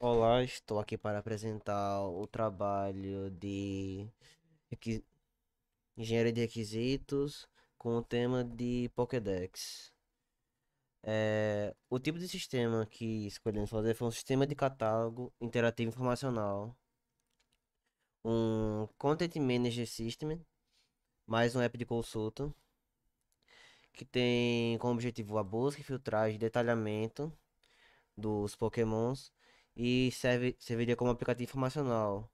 Olá, estou aqui para apresentar o trabalho de requi- engenharia de requisitos com o tema de Pokédex. O tipo de sistema que escolhemos fazer foi um sistema de catálogo interativo informacional, um Content Manager System, mais um app de consulta, que tem como objetivo a busca, filtragem e detalhamento dos Pokémons e serviria como aplicativo informacional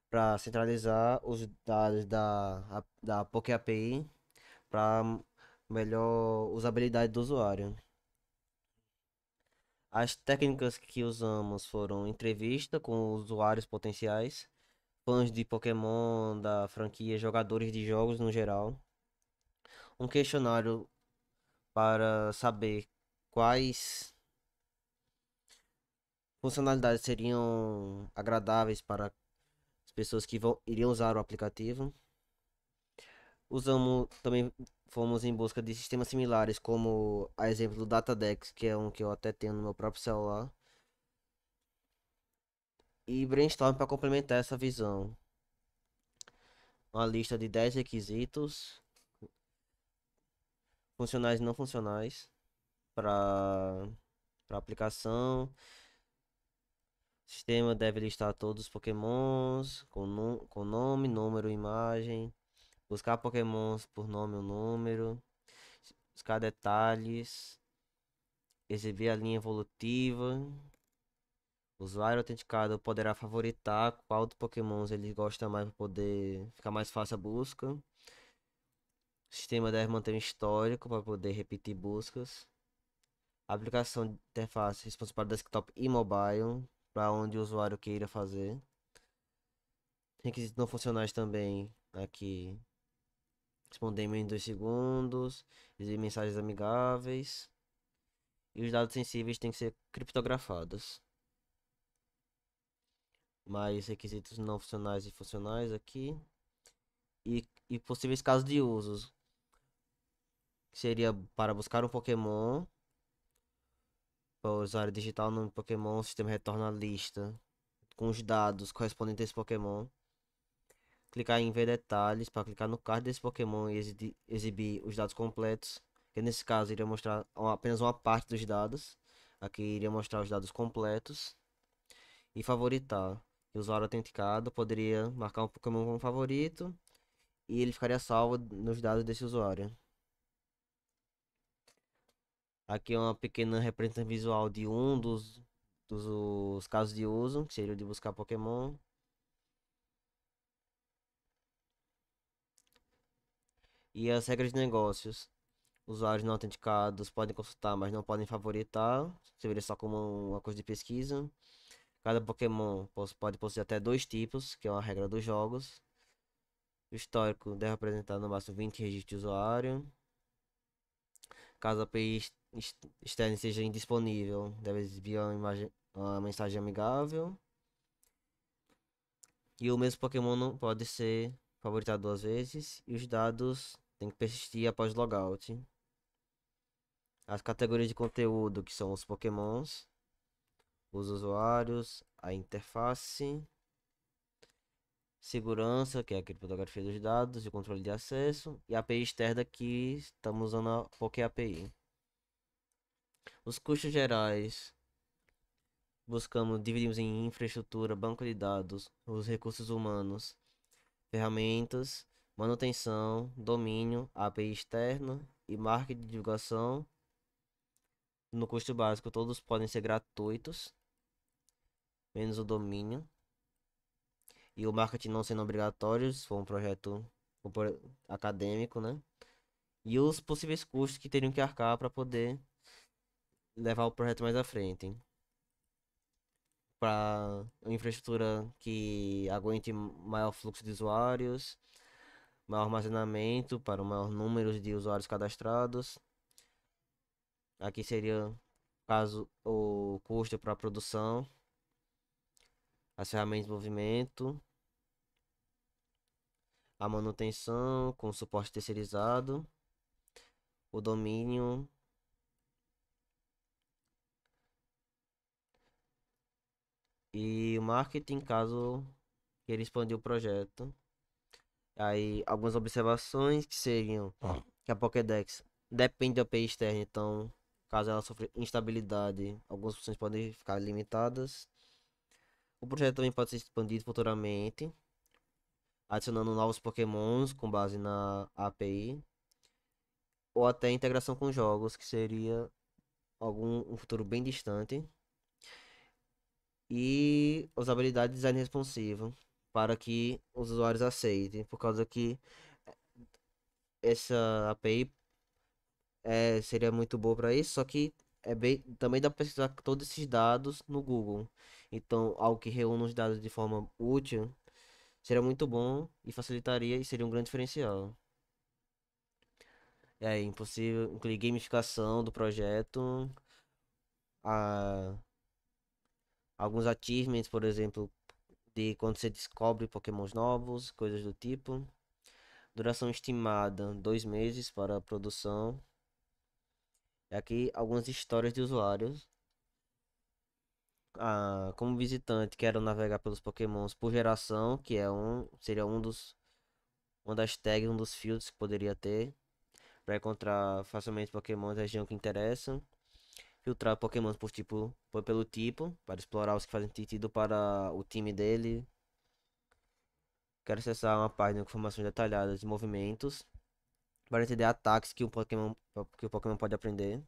para centralizar os dados da Poké API para melhor usabilidade do usuário. As técnicas que usamos foram entrevista com usuários potenciais, fãs de Pokémon, da franquia, jogadores de jogos no geral, um questionário para saber quais funcionalidades seriam agradáveis para as pessoas que iriam usar o aplicativo. Usamos também fomos em busca de sistemas similares, como a exemplo do Datadex, que é um que eu até tenho no meu próprio celular, e brainstorm para complementar essa visão. Uma lista de 10 requisitos, funcionais e não funcionais, para aplicação. O sistema deve listar todos os Pokémons com nome, número, imagem, buscar Pokémons por nome ou número, buscar detalhes, exibir a linha evolutiva. O usuário autenticado poderá favoritar qual dos Pokémons ele gosta mais para poder ficar mais fácil a busca. O sistema deve manter um histórico para poder repetir buscas. A aplicação de interface responsável para desktop e mobile, para onde o usuário queira fazer. Requisitos não funcionais também, aqui responder em 2 segundos, exibir mensagens amigáveis. E os dados sensíveis têm que ser criptografados. Mais requisitos não funcionais e funcionais aqui. E possíveis casos de usos, que seria para buscar um Pokémon, para o usuário digitar o nome do Pokémon, o sistema retorna a lista com os dados correspondentes a esse Pokémon. Clicar em ver detalhes para clicar no card desse Pokémon e exibir os dados completos, que nesse caso iria mostrar apenas uma parte dos dados. Aqui iria mostrar os dados completos e favoritar. O usuário autenticado poderia marcar um Pokémon como favorito e ele ficaria salvo nos dados desse usuário. Aqui é uma pequena representação visual de um dos os casos de uso, que seria o de buscar Pokémon. E as regras de negócios. Usuários não autenticados podem consultar, mas não podem favoritar. Seria só como uma coisa de pesquisa. Cada Pokémon pode possuir até dois tipos, que é uma regra dos jogos. O histórico deve apresentar no máximo 20 registros de usuário. Caso a API externa seja indisponível, deve exibir uma mensagem amigável. E o mesmo Pokémon não pode ser favoritado 2 vezes. E os dados têm que persistir após logout. As categorias de conteúdo, que são os Pokémons, os usuários, a interface, segurança, que é a criptografia dos dados e o controle de acesso, e a API externa que estamos usando a Poké API. Os custos gerais, dividimos em infraestrutura, banco de dados, os recursos humanos, ferramentas, manutenção, domínio, API externa e marketing de divulgação. No custo básico, todos podem ser gratuitos, menos o domínio. E o marketing não sendo obrigatório, se for um projeto acadêmico, né? E os possíveis custos que teriam que arcar para poder levar o projeto mais à frente. Para infraestrutura que aguente maior fluxo de usuários, maior armazenamento para o maior número de usuários cadastrados. Aqui seria, caso, o custo para a produção, as ferramentas de movimento, a manutenção com suporte terceirizado, o domínio, E o marketing, caso queira expandir o projeto. Aí, algumas observações que seriam que a Pokédex depende da API externa, então, caso ela sofra instabilidade, algumas funções podem ficar limitadas. O projeto também pode ser expandido futuramente, adicionando novos Pokémons com base na API, ou até integração com jogos, que seria um futuro bem distante. E usabilidade e design responsivo, para que os usuários aceitem, por causa que essa API seria muito boa para isso, só que também dá para pesquisar todos esses dados no Google. Então, algo que reúna os dados de forma útil seria muito bom e facilitaria e seria um grande diferencial. É impossível incluir gamificação do projeto, a, alguns achievements, por exemplo, de quando você descobre Pokémons novos, coisas do tipo. Duração estimada, 2 meses para a produção. E aqui algumas histórias de usuários. Como visitante, quero navegar pelos Pokémons por geração, que seria uma das tags, um dos filtros que poderia ter, para encontrar facilmente Pokémons da região que interessam. Filtrar Pokémons pelo tipo, para explorar os que fazem sentido para o time dele. Quero acessar uma página com informações detalhadas de movimentos, para entender ataques que o Pokémon pode aprender.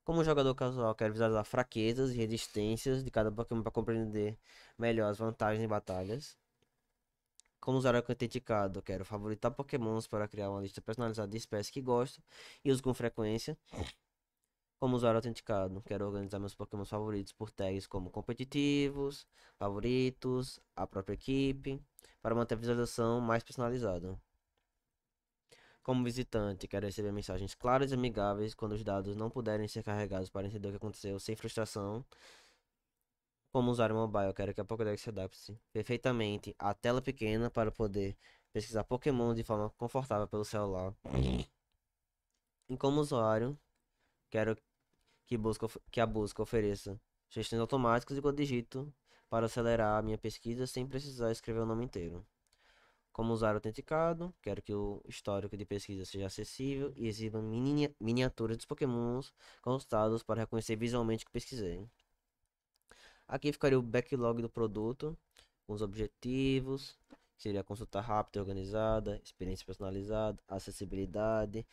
Como jogador casual, quero visualizar fraquezas e resistências de cada Pokémon para compreender melhor as vantagens em batalhas. Como usuário autenticado, quero favoritar Pokémons para criar uma lista personalizada de espécies que gosto e uso com frequência. Como usuário autenticado, quero organizar meus Pokémons favoritos por tags como competitivos, favoritos, a própria equipe, para manter a visualização mais personalizada. Como visitante, quero receber mensagens claras e amigáveis quando os dados não puderem ser carregados para entender o que aconteceu sem frustração. Como usuário mobile, eu quero que a Pokédex se adapte perfeitamente à tela pequena para poder pesquisar Pokémon de forma confortável pelo celular. E como usuário, quero que a busca ofereça sugestões automáticas de código digito para acelerar a minha pesquisa sem precisar escrever o nome inteiro. Como usuário autenticado, quero que o histórico de pesquisa seja acessível e exiba miniaturas dos Pokémons consultados para reconhecer visualmente o que pesquisei. Aqui ficaria o backlog do produto, com os objetivos, que seria consulta rápida e organizada, experiência personalizada, acessibilidade,